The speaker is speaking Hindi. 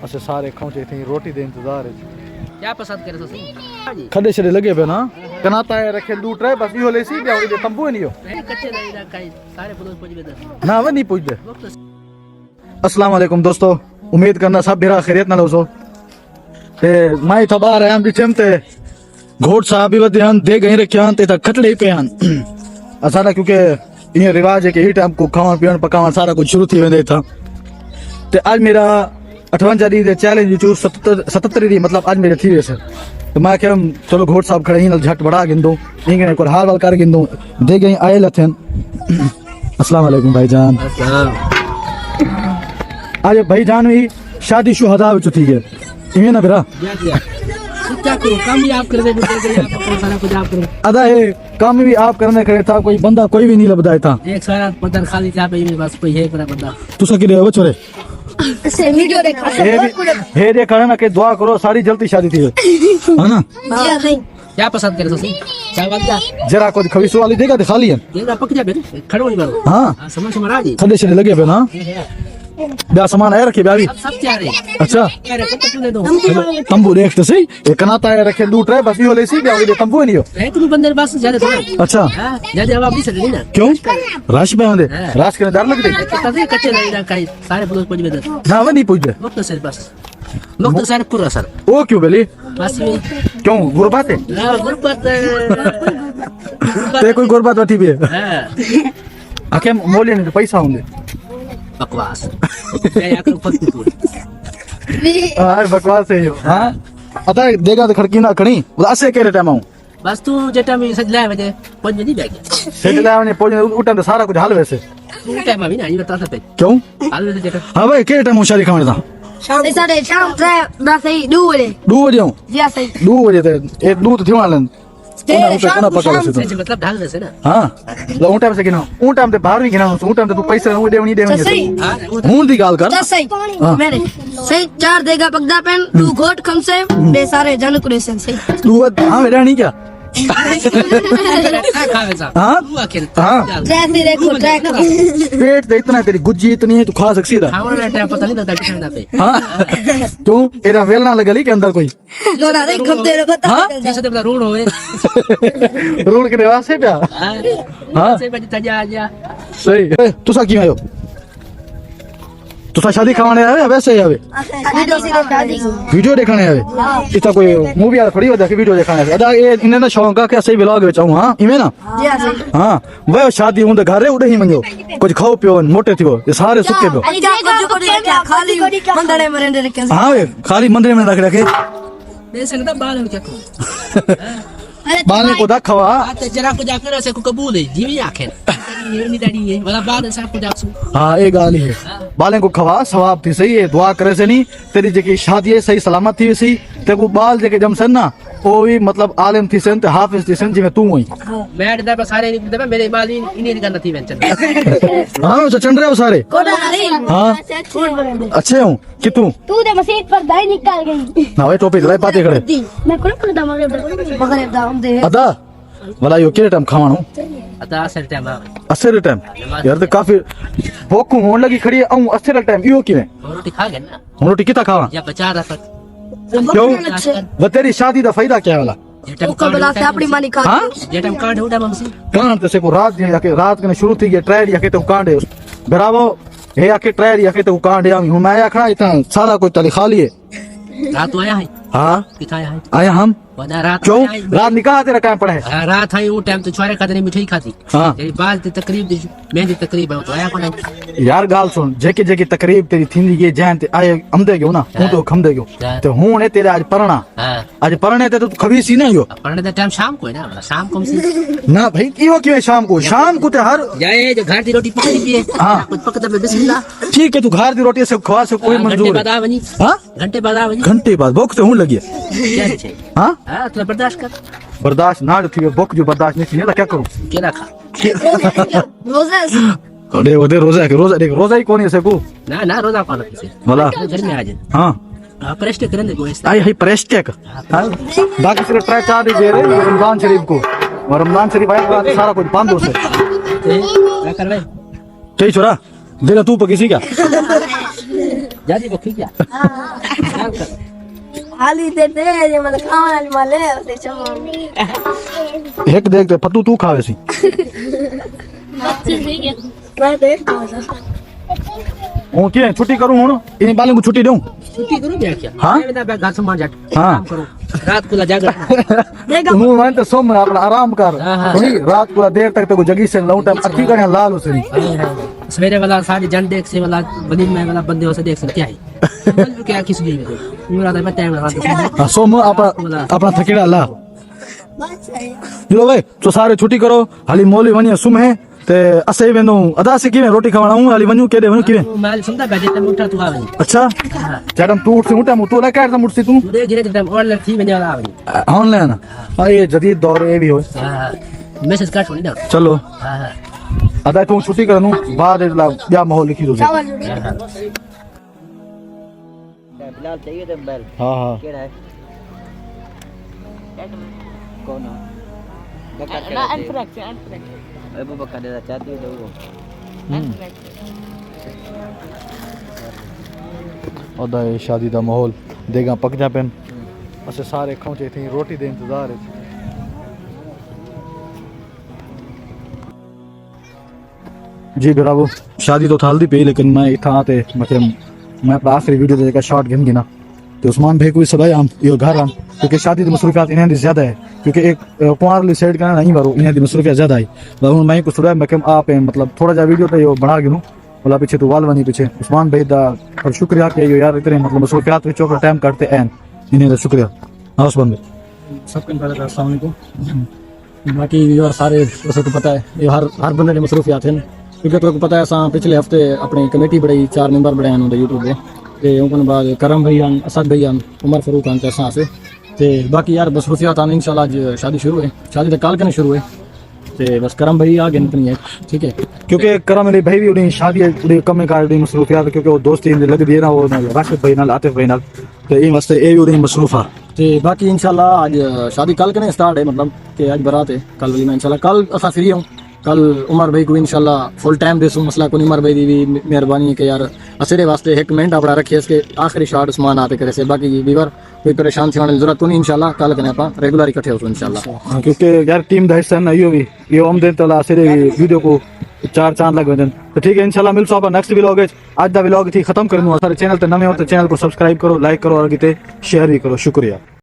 अच्छा सारे खौचे थे रोटी दे इंतजार है क्या पसंद करे तो सही खडे छड़े लगे पे ना कनाता है रखे लूट रहे बस यो लेसी बे और तंबू नहीं हो कच्चे नहीं ना काई सारे पुलिस पहुंच गए ना वे नहीं पूछते अस्सलाम वालेकुम दोस्तों उम्मीद करना सब बेरा खैरियत ना लोसो ते माई था बाहर हैं भी चमते घोट साहब भी वध्यान दे गए रखियान ते खटड़े पे हन असाना क्योंकि ये रिवाज है कि ही टाइम को खावन पीवन पकावन सारा कुछ शुरू थी वेंदे था ते आज मेरा 58 दी दे चैलेंज जो 77 दी मतलब आज मेरे थी वैसे तो मैं क्या चलो घोट साहब खड़े ही झट बड़ा गिंदो इंगे को हाल वाल कर गिंदो दे गए आए लथन अस्सलाम वालेकुम भाईजान आज भाईजान भी शादी शुहदा हो चुकी है इवे ना बेरा क्या करो काम भी आप कर दे सारा कुछ आप करो अदा है काम भी आप करने करे था कोई बंदा कोई भी नहीं लबदाया था एक सारा पत्थर खाली जा पे बस कोई है पूरा बंदा तुसा कि हो छोरे से वीडियो देखा हे देखा ना कि दुआ करो सारी जल्दी शादी थी है ना क्या पसंद करे तो सही चाय बात क्या जरा को खबीसो वाली देगा दिखा लिया देगा पक जा बेटे खड़ो नहीं करो हां समझ में आ जी खडे छड़े लगे पे ना बया सामान आया रखे ब्यावी सब क्या रे अच्छा क्या रे कब तूने दो तंबू देख तो सही एक कनाता है रखे लूट रहे बस यो लेसी बया और तंबू नहीं हो है तुम बंदे बस ज्यादा थोड़ा अच्छा ज्यादा जवाब नहीं सकते ना क्यों राश पे आंदे राश के डर लगते कच्चे नहीं ना काई सारे पुलिस पहुंच गए ना वे नहीं पूछते वक्त सर बस वक्त सर पूरा सर ओ क्यों बेली बस में क्यों गुरबात है गुरबत ते कोई गुरबात बैठी भी है हां आके मोले ने पैसा होंगे बकवास क्या कर फक तू हां बकवास है यो हां अता देगा तो खड़की ना खणी उदासे के टाइम आऊं बस तू जेटा में सजला बजे पंज नहीं बैग सेटला ने पोज उठन तो सारा कुछ हाल वैसे तू टाइम में ना ये बता सकते क्यों हाल वैसे जेटा हां भाई के टाइम शादी खाने था शाम सही 2 बजे 2 बजे हूं जी सही 2 बजे ते एक 2 तो थिवान खाना पका वैसे तो मतलब ढाल वैसे ना हां लो उन टाइम से गिनो उन टाइम ते बाहर भी गिना उन टाइम ते तू पैसे नहीं देवनी सही हूं दी गाल कर सही मेरे सही 4 देगा पगदा पेन 2 घोट खम से बे सारे जन कुरेशन सही तू हां बेटा नहीं क्या खा वैसा हां तू आखिर हां जैसे देखो ट्रैक पेट तो इतना तेरी गुज्जी इतनी है तू खा सकती है खाना टाइम पता नहीं लगता कितना पे हां तू एरा वेल ना लगली के अंदर कोई लोड़ा रे खम तेरे पता जैसे तेरा रोड होए रोड के रेवा से प्या हां से बजे तजा जा सही तू सा क्यों आयो तू सा शादी खाने आवे वैसे ही आवे वीडियो देखने आवे इतना कोई मूवी आ थोड़ी होता कि वीडियो देखने आवे अदा ये इन्हें ना शौक का सही व्लॉग में चाहूं हां इमे ना हां वो शादी हुंदे घर रे उड़े ही मंगो कुछ खाओ पियो मोटे थियो ये सारे सुके पियो खाली मंदड़े में रहने रखे हां वे खाली मंदिर में रख रखे वैसे ना बाल में क्या करूं बाने को दखवा आते जरा को जाकर ऐसे को कबूल है जीवी आखिर ये नहीं दाड़ी है वाला बाद ऐसा को जासू हां ये गाल है बाले को खवा सवाब थी सही है दुआ करे से नहीं तेरी जेकी शादी है सही सलामत थी सी ते को बाल जेके जमसन ना ओ भी मतलब आलिम थी सन ते हाफिज थी सन जिमे तू हुई मैं दे पर सारे दे मेरे बाल इन्हीं करना थी वेंचर हां तो चंड रहे हो सारे हां अच्छे हूं कि तू दे मसीह पर दाई निकाल गई ना भाई टोपी ले पाते खड़े मैं कोन करदा मगर दाम दे अदा वाला यो के टाइम खावानो अता असर टाइम असर टाइम यार तो काफी भूख होने लगी खड़ी है औ असर टाइम यो किने रोटी खा गए ना हम रोटी किता खावा या बचा रखा क्यों वो तेरी शादी दा फायदा क्या वाला कबला से अपनी मानी खा हां जे टाइम कार्ड उड़ा ममसी कान ते से को रात या के रात के शुरू थी गया ट्रायल या के तो कांडे बराबर हे या के ट्रायल या के तो कांडे हम मैं खड़ा इतना सारा कोई तली खा लिए रात आया है हां किथा आया है आया हम वना रात क्यों रात निकाह तेरा टाइम पड़ा है रात आई वो टाइम तो छोरे खाते मिठाई खाती हां तेरी बाल ते तकरीब मेहंदी तकरीब तो आया कोन यार गाल सुन जेके जेके तकरीब तेरी थींदी ये जैन ते आए हमदे गयो ना हूं तो खमदे गयो ते हूं ने तेरे आज परना हां आज परने ते तो खबीसी ना यो पढ़ने का टाइम शाम को है ना शाम को से ना भाई क्यों क्यों शाम को ते हर जाए जो घर की रोटी पकड़ी पिए हां कुछ पकता में बिस्मिल्लाह ठीक है तू घर की रोटी से खवा से कोई मंजूर घंटे बाद आवनी हां घंटे बाद आवनी घंटे बाद भूख तो हूं लगी क्या छे हां हां तो बर्दाश्त कर बर्दाश्त ना थी भूख जो बर्दाश्त नहीं थी ना क्या करूं केला खा रोजा अरे वो दे रोजा के रोजा देख रोजा ही कौन है से को ना ना रोजा कौन से बोला घर में आ जाए हां प्रेस्ट करने को आई हाई प्रेस्टेक हां बाकी सिर्फ ट्राई चार दे रहे रमजान शरीफ को और रमजान शरीफ आए बाद सारा कुछ बंद हो से क्या कर भाई ठीक छोरा देना तू पर किसी का जादी को खींचा हाली देते ये मतलब खाने वाली माले उसे चमो एक देख दे पत्तू तू खावे सी मैं देख हूं के छुट्टी करूं हुन इन बाले को छुट्टी दूं छुट्टी करो क्या क्या हाँ? मैं ना घर संभाल जाट हाँ। काम करो रात को जागर देगा तू मैं तो सोम अपना आराम कर हाँ, हाँ। थोड़ी रात पूरा देर तक तो जगी से लौटा अखी करे लाल उसरी सवेरे वाला सारी जन देख से वाला बनी में वाला बंदे हो से देख सकते हैं क्या किस लिए मेरा तो टाइम लगा हां सोम अपना थकेड़ा ला लो भाई तो सारे छुट्टी करो हाली मोली वनी सुम है ते असे वेनो अदा से किवे रोटी खावणा हूं हाली वनु केदे वनु किवे मैं सुनता बैठे तब उठा तू आवे अच्छा जडम तू उठ से उठा मु तो ला काट मुठ से तू धीरे धीरे तब और थी मैंने वाला आवे ऑनलाइन हां ये जदीद दौर ये भी हो मैसेज काट नहीं दो चलो हां अदा तू छुट्टी करनु बाद ला या माहौल लिखी दो बिलाल चाहिए तो बैल हां हां केड़ा है कौन है ना अनफ्रैक्ट अबू बकर देना चाहती है तो वो ओदा ये शादी दा माहौल देगा पक जा पेन असे सारे खौचे थी रोटी दे इंतजार है जी ब्रावो शादी तो थाल दी पे लेकिन मैं इथा ते मतलब मैं अपना आखिरी वीडियो दे का शॉट गिन गिना तो उस्मान भाई को सब हम यो घर हम क्योंकि शादी की मसरूफियात इन्हें दी ज्यादा है क्योंकि एक कुंवार ली सेट करना नहीं बारो इन्हें दी मसरूफियात ज्यादा है बाबू मैं को सुरा मैं कम आप मतलब थोड़ा जा वीडियो तो यो बना गिनू बोला पीछे तो वाल बनी पीछे उस्मान भाई दा और शुक्रिया कि यो यार इतने मतलब मसरूफियात विच ओकर टाइम करते हैं इन्हें दा शुक्रिया हां उस्मान भाई सबके पहले तो अस्सलाम वालेकुम बाकी यार सारे वैसे तो पता है ये हर बंदे ने मसरूफियात हैं क्योंकि तो पता है असां पिछले हफ्ते अपनी कमेटी बढ़ाई 4 मेंबर बढ़ाए हैं यूट्यूब पे ते उन बाद करम भैया असद भैया उमर फारूक आन असां से ते बाकी यार मसरूफियात आन इंशाल्लाह आज शादी शुरू है शादी तो कल कने शुरू है ते बस करम भैया आगे इतनी है ठीक है क्योंकि करम अली भाई भी उन्हें शादी उन्हें कम कार दी मसरूफियात क्योंकि वो दोस्ती लग दी ना वो राशिद भाई नाल आतिफ भाई नाल तो ये वास्ते ए उन्हें मसरूफा ते बाकी इंशाल्लाह आज शादी कल कने स्टार्ट है मतलब कि आज बारात है कल वाली में इंशाल्लाह कल असां फ्री हूं कल उमर भाई को इंशाल्लाह फुल टाइम देसूं मसला को उमर भाई दी भी मेहरबानी है कि यार असरे वास्ते एक मिनट अपना रखिए इसके आखिरी शॉट उस्मान आते करे से बाकी बीवर कोई परेशान थी वाली जरूरत नहीं इंशाल्लाह कल कने आपा रेगुलर इकट्ठे हो इंशाल्लाह क्योंकि यार टीम दा हिस्सा ना यो भी ये हम दिन तला असरे वीडियो को 4 चांद लग वेंदन तो ठीक है इंशाल्लाह मिलसो आप नेक्स्ट व्लॉग आज दा व्लॉग थी खत्म करनु सारे चैनल ते नवे हो तो चैनल को सब्सक्राइब करो लाइक करो और अगे शेयर भी करो शुक्रिया।